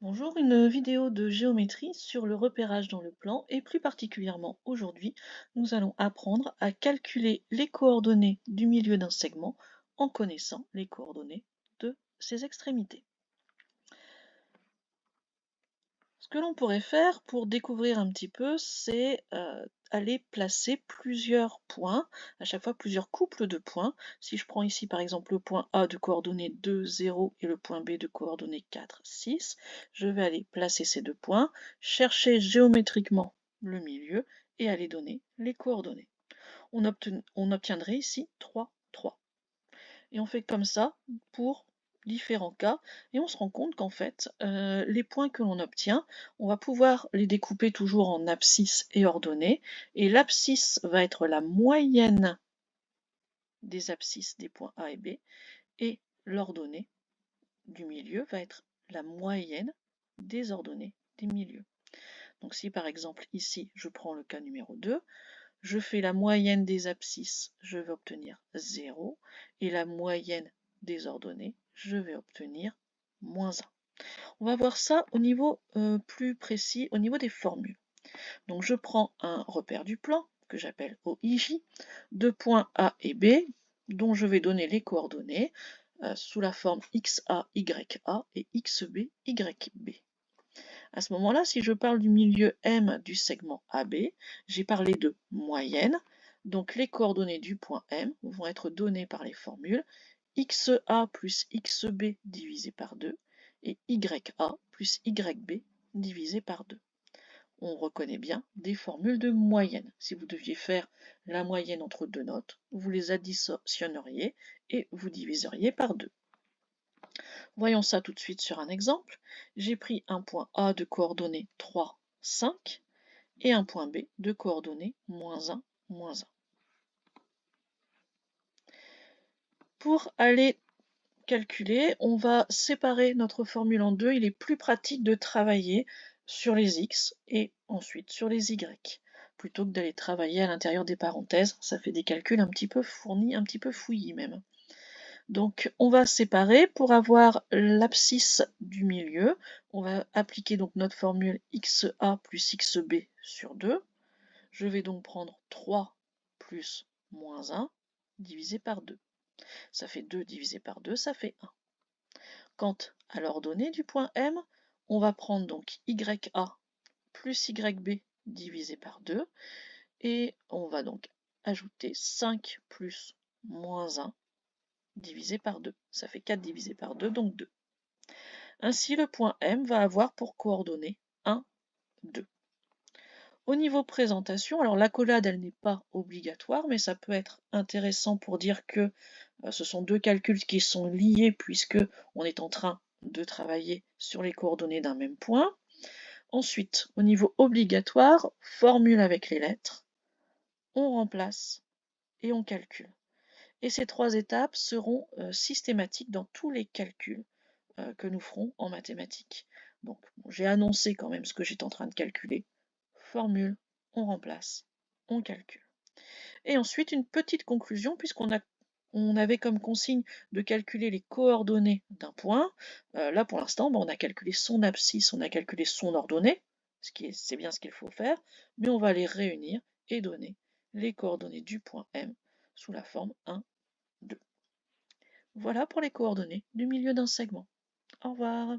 Bonjour, une vidéo de géométrie sur le repérage dans le plan et plus particulièrement aujourd'hui, nous allons apprendre à calculer les coordonnées du milieu d'un segment en connaissant les coordonnées de ses extrémités. Ce que l'on pourrait faire pour découvrir un petit peu, c'est aller placer plusieurs points, à chaque fois plusieurs couples de points. Si je prends ici par exemple le point A de coordonnées 2, 0 et le point B de coordonnées 4, 6, je vais aller placer ces deux points, chercher géométriquement le milieu et aller donner les coordonnées. On obtiendrait ici 3, 3. Et on fait comme ça pour différents cas, et on se rend compte qu'en fait, les points que l'on obtient, on va pouvoir les découper toujours en abscisses et ordonnées, et l'abscisse va être la moyenne des abscisses des points A et B, et l'ordonnée du milieu va être la moyenne des ordonnées des milieux. Donc si par exemple ici je prends le cas numéro 2, je fais la moyenne des abscisses, je vais obtenir 0, et la moyenne des ordonnées, je vais obtenir moins 1. On va voir ça au niveau plus précis, au niveau des formules. Donc je prends un repère du plan, que j'appelle OIJ, deux points A et B, dont je vais donner les coordonnées sous la forme XA, YA et XB, YB. À ce moment-là, si je parle du milieu M du segment AB, j'ai parlé de moyenne, donc les coordonnées du point M vont être données par les formules XA plus XB divisé par 2 et YA plus YB divisé par 2. On reconnaît bien des formules de moyenne. Si vous deviez faire la moyenne entre deux notes, vous les additionneriez et vous diviseriez par 2. Voyons ça tout de suite sur un exemple. J'ai pris un point A de coordonnées 3, 5 et un point B de coordonnées moins 1, moins 1. Pour aller calculer, on va séparer notre formule en deux. Il est plus pratique de travailler sur les X et ensuite sur les Y, plutôt que d'aller travailler à l'intérieur des parenthèses. Ça fait des calculs un petit peu fournis, un petit peu fouillis même. Donc on va séparer pour avoir l'abscisse du milieu. On va appliquer donc notre formule XA plus XB sur 2. Je vais donc prendre 3 plus moins 1 divisé par 2. Ça fait 2 divisé par 2, ça fait 1. Quant à l'ordonnée du point M, on va prendre donc YA plus YB divisé par 2 et on va donc ajouter 5 plus moins 1 divisé par 2. Ça fait 4 divisé par 2, donc 2. Ainsi, le point M va avoir pour coordonnées 1, 2. Au niveau présentation, alors l'accolade, elle n'est pas obligatoire, mais ça peut être intéressant pour dire que ce sont deux calculs qui sont liés puisque on est en train de travailler sur les coordonnées d'un même point. Ensuite, au niveau obligatoire, formule avec les lettres, on remplace et on calcule. Et ces trois étapes seront systématiques dans tous les calculs que nous ferons en mathématiques. Donc, bon, j'ai annoncé quand même ce que j'étais en train de calculer. Formule, on remplace, on calcule. Et ensuite, une petite conclusion, on avait comme consigne de calculer les coordonnées d'un point. Là, pour l'instant, on a calculé son abscisse, on a calculé son ordonnée, c'est bien ce qu'il faut faire, mais on va les réunir et donner les coordonnées du point M sous la forme 1, 2. Voilà pour les coordonnées du milieu d'un segment. Au revoir.